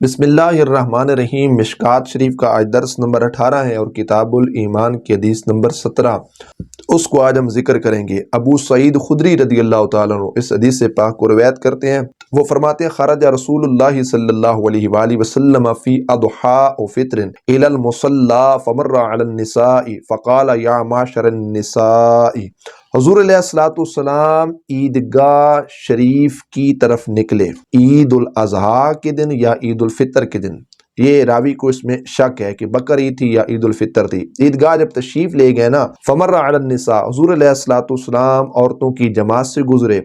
بسم اللہ الرحمن الرحیم۔ مشکات شریف کا آج درس نمبر 18 ہے اور کتاب الایمان کی حدیث نمبر 17 اس کو آج ہم ذکر کریں گے۔ ابو سعید خدری رضی اللہ تعالیٰ عنہ اس حدیث سے پاک کو روایت کرتے ہیں۔ وہ فرماتے ہیں خرج رسول اللہ صلی اللہ علیہ وآلہ وسلم فی اضحیٰ فطر الی المصلی فمر علی النساء فقال یا معشر النساء۔ حضور علیہ السلام عیدگاہ شریف کی طرف نکلے عید الاضحیٰ کے دن یا عید الفطر کے دن۔ یہ راوی کو اس میں شک ہے کہ بقر عید تھی یا عید الفطر تھی۔ عیدگاہ جب تشریف لے گئے نا، فمر علی النساء، حضور علیہ السلام عورتوں کی جماعت سے گزرے۔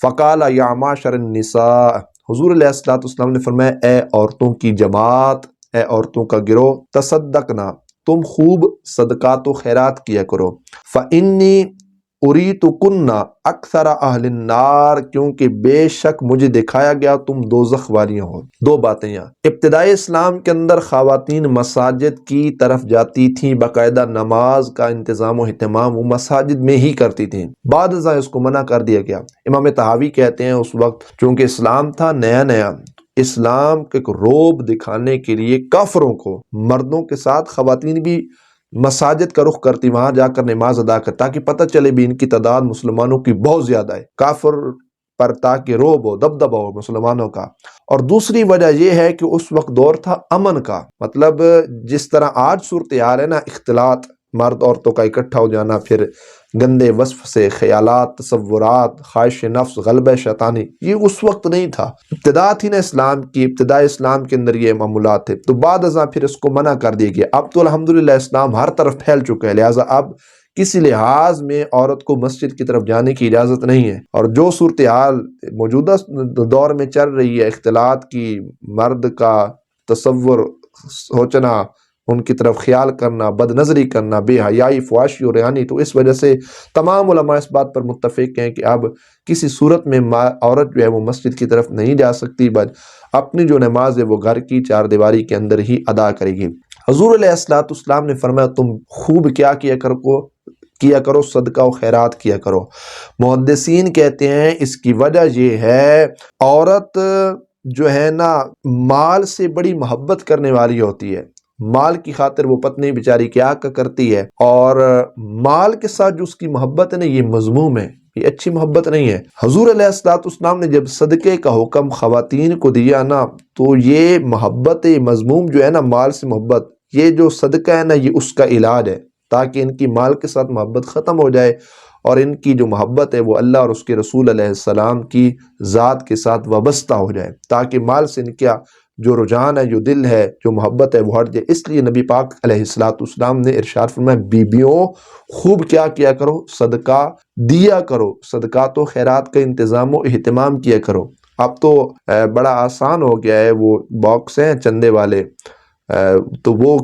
فقال یا معشر النساء، حضور علیہ السلام نے فرمایا اے عورتوں کی جماعت، اے عورتوں کا گروہ، تصدقنا، تم خوب صدقات و خیرات کیا کرو۔ فإنی اریتکن اکثر اہل النار، کیونکہ بے شک مجھے دکھایا گیا تم دوزخ والیاں ہو۔ دو باتیں یہاں، ابتدائی اسلام کے اندر خواتین مساجد کی طرف جاتی تھیں، باقاعدہ نماز کا انتظام و اہتمام وہ مساجد میں ہی کرتی تھیں۔ بعد ازاں اس کو منع کر دیا گیا۔ امام طحاوی کہتے ہیں اس وقت چونکہ اسلام تھا نیا نیا، اسلام کے روب دکھانے کے لیے کافروں کو مردوں کے ساتھ خواتین بھی مساجد کا رخ کرتی، وہاں جا کر نماز ادا کر، تاکہ پتہ چلے بھی ان کی تعداد مسلمانوں کی بہت زیادہ ہے، کافر پر تاکہ روب ہو، دبدبہ ہو مسلمانوں کا۔ اور دوسری وجہ یہ ہے کہ اس وقت دور تھا امن کا، مطلب جس طرح آج صورتحال ہے نا، اختلاط، مرد عورتوں کا اکٹھا ہو جانا، پھر گندے وصف سے خیالات، تصورات، خواہش نفس، غلبہ شیطانی، یہ اس وقت نہیں تھا۔ ابتدا تھی نا اسلام کی، ابتدائی اسلام کے اندر یہ معمولات تھے، تو بعد ازاں پھر اس کو منع کر دیا گیا۔ اب تو الحمدللہ اسلام ہر طرف پھیل چکا ہے، لہٰذا اب کسی لحاظ میں عورت کو مسجد کی طرف جانے کی اجازت نہیں ہے۔ اور جو صورتحال موجودہ دور میں چل رہی ہے، اختلاط کی، مرد کا تصور سوچنا، ان کی طرف خیال کرنا، بد نظری کرنا، بے حیائی، فحاشی اور ریانی، تو اس وجہ سے تمام علماء اس بات پر متفق ہیں کہ اب کسی صورت میں عورت جو ہے وہ مسجد کی طرف نہیں جا سکتی، بل اپنی جو نماز ہے وہ گھر کی چار دیواری کے اندر ہی ادا کرے گی۔ حضور علیہ السلام نے فرمایا تم خوب کیا کرو صدقہ و خیرات کیا کرو۔ محدثین کہتے ہیں اس کی وجہ یہ ہے عورت جو ہے نا مال سے بڑی محبت کرنے والی ہوتی ہے، مال کی خاطر وہ پتنی بیچاری کیا کرتی ہے، اور مال کے ساتھ جو اس کی محبت ہے نا یہ مذموم ہے، یہ اچھی محبت نہیں ہے۔ حضور علیہ السلام نے جب صدقے کا حکم خواتین کو دیا نا، تو یہ محبت مذموم جو ہے نا، مال سے محبت، یہ جو صدقہ ہے نا یہ اس کا علاج ہے، تاکہ ان کی مال کے ساتھ محبت ختم ہو جائے اور ان کی جو محبت ہے وہ اللہ اور اس کے رسول علیہ السلام کی ذات کے ساتھ وابستہ ہو جائے، تاکہ مال سے ان کا جو رجحان ہے، جو دل ہے، جو محبت ہے وہ ہٹ جائے۔ اس لیے نبی پاک علیہ السلام نے ارشاد فرمایا بیبیوں خوب کیا کرو، صدقہ دیا کرو، صدقات و خیرات کا انتظام و اہتمام کیا کرو۔ اب تو بڑا آسان ہو گیا ہے، وہ باکس ہیں چندے والے، تو وہ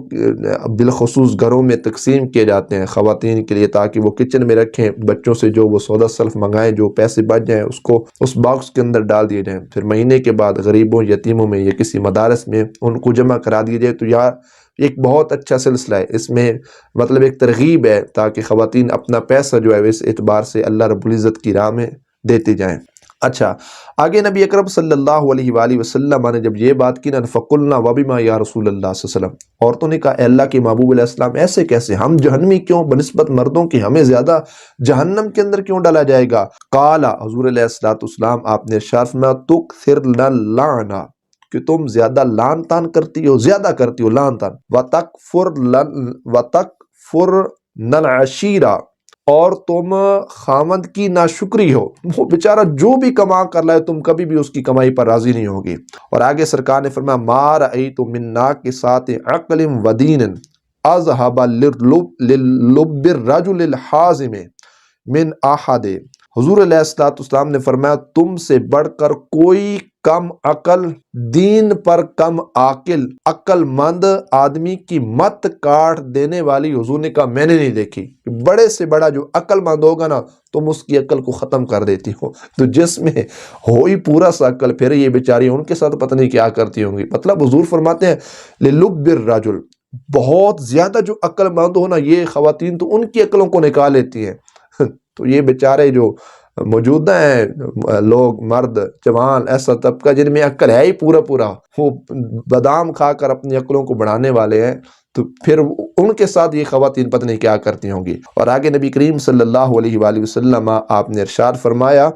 بالخصوص گھروں میں تقسیم کیے جاتے ہیں خواتین کے لیے، تاکہ وہ کچن میں رکھیں، بچوں سے جو وہ سودا سلف منگائیں، جو پیسے بچ جائیں اس کو اس باکس کے اندر ڈال دیے جائیں، پھر مہینے کے بعد غریبوں، یتیموں میں یا کسی مدارس میں ان کو جمع کرا دیے جائے۔ تو یار ایک بہت اچھا سلسلہ ہے، اس میں مطلب ایک ترغیب ہے، تاکہ خواتین اپنا پیسہ جو ہے اس اعتبار سے اللہ رب العزت کی راہ میں دیتے جائیں۔ اچھا، آگے نبی اکرم صلی اللہ علیہ وآلہ وسلم نے جب یہ بات کی نا، فَقُلْنَا وَبِمَا یا رسول اللہ صلی اللہ علیہ وسلم، عورتوں نے کہا اے اللہ کے محبوب علیہ السلام ایسے کیسے، ہم جہنمی کیوں، بنسبت مردوں کی ہمیں زیادہ جہنم کے اندر کیوں ڈالا جائے گا؟ قال، حضور علیہ السلام آپ نے ارشاد فرمایا تُكْثِرْنَ اللَّعْنَ، کہ تم زیادہ لعن طعن کرتی ہو، زیادہ کرتی ہو لعن طعن، وَتَكْفُرْنَ الْعَشِيرَ، اور تم خامند کی ناشکری ہو، وہ بیچارہ جو بھی کما کر لائے تم کبھی بھی اس کی کمائی پر راضی نہیں ہوگی۔ اور آگے سرکار نے فرمایا ما رأیت من ناقصات عقل ودین اذهب للب الرجل الحازم من احد۔ حضور علیہ السلام نے فرمایا تم سے بڑھ کر کوئی کم عقل، دین پر کم عقل مند آدمی کی مت کاٹ دینے والی حضور نے کہا میں نے نہیں دیکھی۔ بڑے سے بڑا جو عقل مند ہوگا نا تم اس کی عقل کو ختم کر دیتی ہو، تو جس میں ہو ہی پورا سا عقل، پھر یہ بیچاری ان کے ساتھ پتہ نہیں کیا کرتی ہوں گی۔ مطلب حضور فرماتے ہیں للب الرجل، بہت زیادہ جو عقل مند ہو نا یہ خواتین تو ان کی عقلوں کو نکال لیتی ہیں، تو یہ بیچارے جو موجود ہیں لوگ، مرد جوان، ایسا طبقہ جن میں عقل ہے ہی پورا پورا، وہ بادام کھا کر اپنی عقلوں کو بڑھانے والے ہیں، تو پھر ان کے ساتھ یہ خواتین پتہ نہیں کیا کرتی ہوں گی۔ اور آگے نبی کریم صلی اللہ علیہ وآلہ وسلم آپ نے ارشاد فرمایا،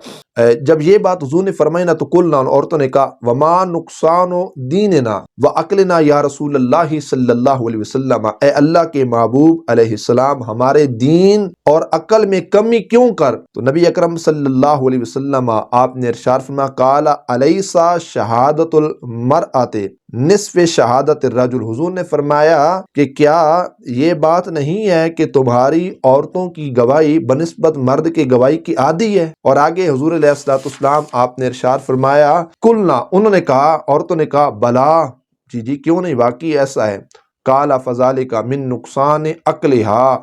جب یہ بات حضور نے فرمائی نا تو قلنا، ان عورتوں نے کہا، وما نقصان دیننا وعقلنا یا رسول اللہ صلی اللہ علیہ وسلم، اے اللہ کے محبوب علیہ السلام، ہمارے دین اور عقل میں کمی کیوں کر؟ تو نبی اکرم صلی اللہ علیہ وسلم آپ نے ارشاد فرمایا، قال الیس شہادت المرأۃ نصف شہادت الرجل، حضور نے فرمایا کہ کیا یہ بات نہیں ہے کہ تمہاری عورتوں کی گواہی بنسبت مرد کے گواہی کی آدھی ہے؟ اور آگے حضور علیہ الصلوۃ والسلام آپ نے ارشاد فرمایا، قلنا، انہوں نے کہا، عورتوں نے کہا، بلا، جی جی کیوں نہیں، واقعی ایسا ہے۔ قال فذلک من نقصان عقلھا،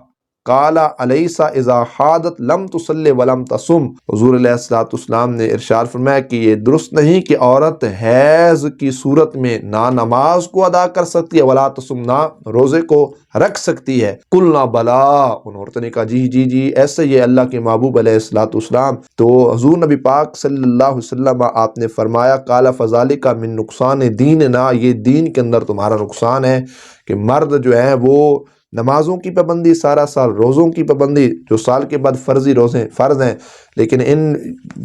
قال الیس اذا حادت لم تصلی ولم تصم، حضور علیہ الصلوۃ والسلام نے ارشاد فرمایا کہ یہ درست نہیں کہ عورت حیض کی صورت میں نہ نماز کو ادا کر سکتی ہے، ولا تصم، نہ روزے کو رکھ سکتی ہے۔ قلنا بلا، ان عورتوں نے کہا جی جی جی ایسے ہی اللہ کے محبوب علیہ الصلوۃ والسلام۔ تو حضور نبی پاک صلی اللہ علیہ وسلم آپ نے فرمایا، قال فذلک من نقصان دیننا، یہ دین کے اندر تمہارا نقصان ہے کہ مرد جو ہے وہ نمازوں کی پابندی، سارا سال روزوں کی پابندی، جو سال کے بعد فرضی روزے فرض ہیں، لیکن ان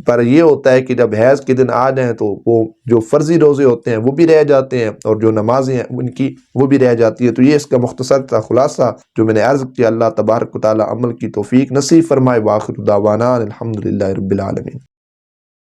پر یہ ہوتا ہے کہ جب حیض کے دن آ جائیں تو وہ جو فرضی روزے ہوتے ہیں وہ بھی رہ جاتے ہیں، اور جو نمازیں ہیں ان کی وہ بھی رہ جاتی ہے۔ تو یہ اس کا مختصر تھا خلاصہ جو میں نے عرض کیا۔ اللہ تبارک و تعالی عمل کی توفیق نصیب فرمائے۔ وآخر دعوانا الحمدللہ رب العالمین۔